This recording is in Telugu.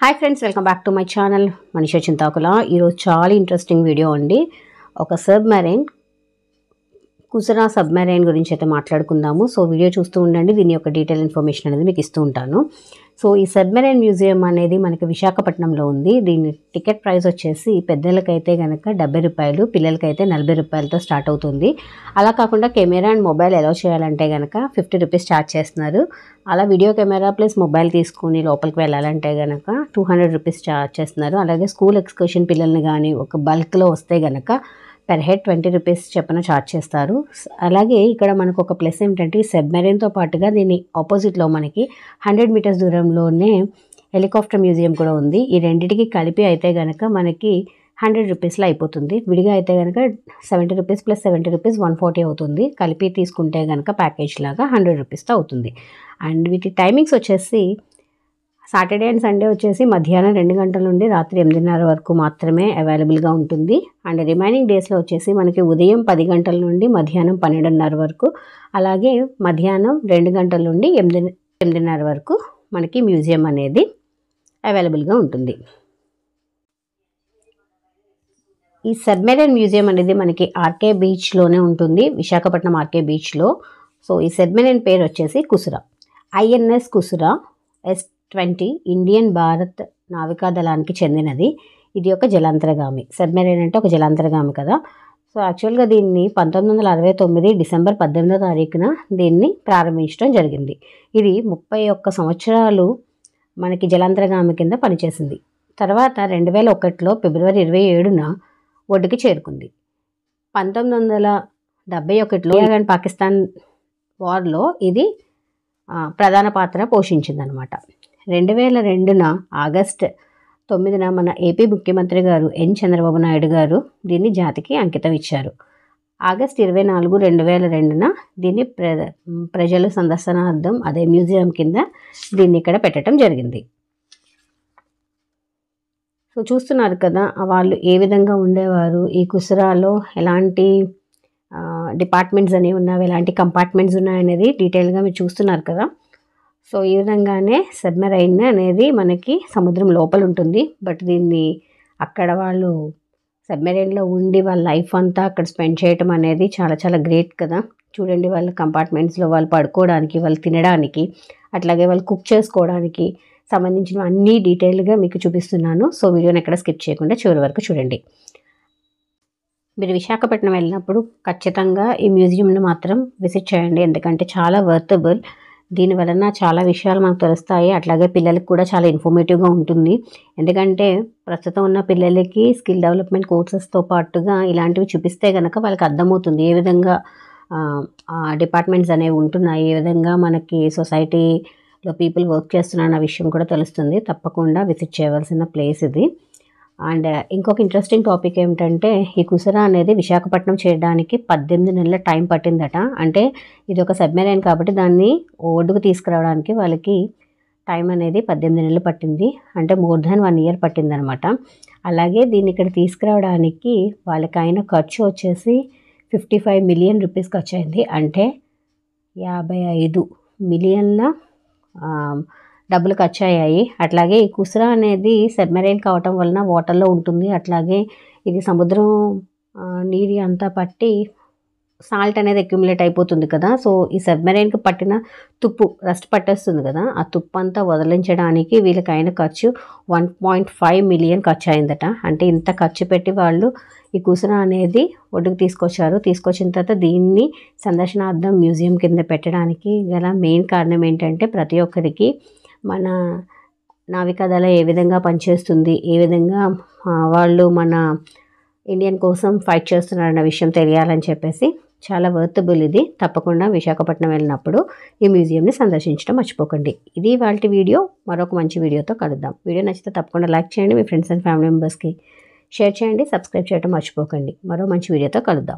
Hi friends, welcome back to my channel Manisha Chintakula. ఈరోజు చాలా ఇంట్రెస్టింగ్ వీడియో అండి. ఒక సబ్మెరైన్ కుసరా సబ్మెరైన్ గురించి అయితే మాట్లాడుకుందాము. సో వీడియో చూస్తూ ఉండండి. దీని యొక్క డీటెయిల్ ఇన్ఫర్మేషన్ అనేది మీకు ఇస్తూ ఉంటాను. సో ఈ సబ్మెరైన్ మ్యూజియం అనేది మనకి విశాఖపట్నంలో ఉంది. దీని టికెట్ ప్రైస్ వచ్చేసి పెద్దలకైతే కనుక 70 రూపాయలు, పిల్లలకైతే 40 రూపాయలతో స్టార్ట్ అవుతుంది. అలా కాకుండా కెమెరా అండ్ మొబైల్ అలౌ చేయాలంటే కనుక 50 రూపీస్ ఛార్జ్ చేస్తున్నారు. అలా వీడియో కెమెరా ప్లస్ మొబైల్ తీసుకుని లోపలికి వెళ్ళాలంటే కనుక 200 రూపీస్ ఛార్జ్ చేస్తున్నారు. అలాగే స్కూల్ ఎక్స్కర్షన్ పిల్లల్ని కానీ ఒక బల్క్లో వస్తే కనుక పెర్ హెడ్ 20 రూపీస్ చెప్పిన ఛార్జ్ చేస్తారు. అలాగే ఇక్కడ మనకు ఒక ప్లస్ ఏమిటంటే ఈ సబ్మెరైన్తో పాటుగా దీని ఆపోజిట్లో మనకి 100 మీటర్స్ దూరంలోనే హెలికాప్టర్ మ్యూజియం కూడా ఉంది. ఈ రెండింటికి కలిపి అయితే కనుక మనకి 100 రూపీస్లో అయిపోతుంది. విడిగా అయితే కనుక 70 రూపీస్ ప్లస్ 70 రూపీస్ 140 అవుతుంది. కలిపి తీసుకుంటే కనుక ప్యాకేజ్ లాగా 100 రూపీస్తో అవుతుంది. అండ్ వీటి టైమింగ్స్ వచ్చేసి సాటర్డే అండ్ సండే వచ్చేసి మధ్యాహ్నం 2 గంటల నుండి రాత్రి 8:30 వరకు మాత్రమే అవైలబుల్గా ఉంటుంది. అండ్ రిమైనింగ్ డేస్లో వచ్చేసి మనకి ఉదయం 10 గంటల నుండి మధ్యాహ్నం 12:30 వరకు, అలాగే మధ్యాహ్నం 2 గంటల నుండి 8:30 వరకు మనకి మ్యూజియం అనేది అవైలబుల్గా ఉంటుంది. ఈ సబ్మెరైన్ మ్యూజియం అనేది మనకి ఆర్కే బీచ్లోనే ఉంటుంది, విశాఖపట్నం ఆర్కే బీచ్లో. సో ఈ సబ్మెరైన్ పేరు వచ్చేసి కుసురా, INS కుసురా S-20 ఇండియన్ భారత్ నావికాదళానికి చెందినది. ఇది ఒక జలాంతర్గామి. సబ్మెరైన్ అంటే ఒక జలాంతర్గామి కదా. సో యాక్చువల్గా దీన్ని 1969 డిసెంబర్ 18వ తారీఖున దీన్ని ప్రారంభించడం జరిగింది. ఇది 31 సంవత్సరాలు మనకి జలాంతర్గామి కింద పనిచేసింది. తర్వాత 2001లో ఫిబ్రవరి 27న ఒడ్డుకి చేరుకుంది. 1971లో ఇండియా అండ్ పాకిస్తాన్ వార్లో ఇది ప్రధాన పాత్ర పోషించిందనమాట. 2002 ఆగస్ట్ 9న మన ఏపీ ముఖ్యమంత్రి గారు ఎన్ చంద్రబాబు నాయుడు గారు దీన్ని జాతికి అంకితం ఇచ్చారు. ఆగస్ట్ 24, 2002న దీన్ని ప్రజల సందర్శనార్థం అదే మ్యూజియం కింద దీన్ని ఇక్కడ పెట్టడం జరిగింది. సో చూస్తున్నారు కదా వాళ్ళు ఏ విధంగా ఉండేవారు, ఈ కుసురాలో ఎలాంటి డిపార్ట్మెంట్స్ అనేవి ఉన్నవి, ఎలాంటి కంపార్ట్మెంట్స్ ఉన్నాయనేది డీటెయిల్గా మీరు చూస్తున్నారు కదా. సో ఈ విధంగానే సబ్మెరైన్ అనేది మనకి సముద్రం లోపల ఉంటుంది. బట్ దీన్ని అక్కడ వాళ్ళు సబ్మెరైన్లో ఉండి వాళ్ళ లైఫ్ అంతా అక్కడ స్పెండ్ చేయటం అనేది చాలా చాలా గ్రేట్ కదా. చూడండి, వాళ్ళ కంపార్ట్మెంట్స్లో వాళ్ళు పడుకోవడానికి, వాళ్ళు తినడానికి, అట్లాగే వాళ్ళు కుక్ చేసుకోవడానికి సంబంధించిన అన్ని డీటెయిల్గా మీకు చూపిస్తున్నాను. సో వీడియోని ఎక్కడ స్కిప్ చేయకుండా చివరి వరకు చూడండి. మీరు విశాఖపట్నం వెళ్ళినప్పుడు ఖచ్చితంగా ఈ మ్యూజియంని మాత్రం విజిట్ చేయండి, ఎందుకంటే చాలా వర్తబుల్. దీని వలన చాలా విషయాలు మనకు తెలుస్తాయి. అట్లాగే పిల్లలకి కూడా చాలా ఇన్ఫర్మేటివ్గా ఉంటుంది. ఎందుకంటే ప్రస్తుతం ఉన్న పిల్లలకి స్కిల్ డెవలప్మెంట్ కోర్సెస్తో పాటుగా ఇలాంటివి చూపిస్తే కనుక వాళ్ళకి అర్థమవుతుంది ఏ విధంగా డిపార్ట్మెంట్స్ అనేవి ఉంటున్నాయి, ఏ విధంగా మనకి సొసైటీలో పీపుల్ వర్క్ చేస్తున్న విషయం కూడా తెలుస్తుంది. తప్పకుండా విజిట్ చేయవలసిన ప్లేస్ ఇది. అండ్ ఇంకొక ఇంట్రెస్టింగ్ టాపిక్ ఏమిటంటే ఈ కుసురా అనేది విశాఖపట్నం చేయడానికి 18 నెలల టైం పట్టిందట. అంటే ఇది ఒక సబ్మెరైన్ కాబట్టి దాన్ని ఒడ్డుకు తీసుకురావడానికి వాళ్ళకి టైం అనేది 18 నెలలు పట్టింది. అంటే మోర్ దాన్ 1 ఇయర్ పట్టిందనమాట. అలాగే దీన్ని ఇక్కడ తీసుకురావడానికి వాళ్ళకి అయిన ఖర్చు వచ్చేసి 55 మిలియన్ రూపీస్ ఖర్చు అయింది. అంటే 55 మిలియన్ల డబ్బులు ఖర్చు అయ్యాయి. అట్లాగే ఈ కుసురా అనేది సబ్మెరైన్ కావటం వలన వాటర్లో ఉంటుంది. అట్లాగే ఇది సముద్రం నీరు అంతా పట్టి సాల్ట్ అనేది అక్యుములేట్ అయిపోతుంది కదా. సో ఈ సబ్మెరైన్కి పట్టిన తుప్పు రస్ట్ పట్టేస్తుంది కదా, ఆ తుప్పు అంతా వదిలించడానికి వీళ్ళకి అయిన ఖర్చు 1.5 మిలియన్ ఖర్చు అయిందట. అంటే ఇంత ఖర్చు పెట్టి వాళ్ళు ఈ కుసురా అనేది ఒడ్డుకు తీసుకొచ్చారు. తీసుకొచ్చిన తర్వాత దీన్ని సందర్శనార్థం మ్యూజియం కింద పెట్టడానికి గల మెయిన్ కారణం ఏంటంటే ప్రతి ఒక్కరికి మన నావికాదళ ఏ విధంగా పనిచేస్తుంది, ఏ విధంగా వాళ్ళు మన ఇండియన్ కోసం ఫైట్ చేస్తున్నారన్న విషయం తెలియాలని చెప్పేసి చాలా వర్తబుల్ ఇది. తప్పకుండా విశాఖపట్నం వెళ్ళినప్పుడు ఈ మ్యూజియంని సందర్శించడం మర్చిపోకండి. ఇది వాళ్ళ వీడియో. మరొక మంచి వీడియోతో కలుద్దాం. వీడియో నచ్చితే తప్పకుండా లైక్ చేయండి, మీ ఫ్రెండ్స్ అండ్ ఫ్యామిలీ మెంబర్స్కి షేర్ చేయండి, సబ్స్క్రైబ్ చేయడం మర్చిపోకండి. మరో మంచి వీడియోతో కలుద్దాం.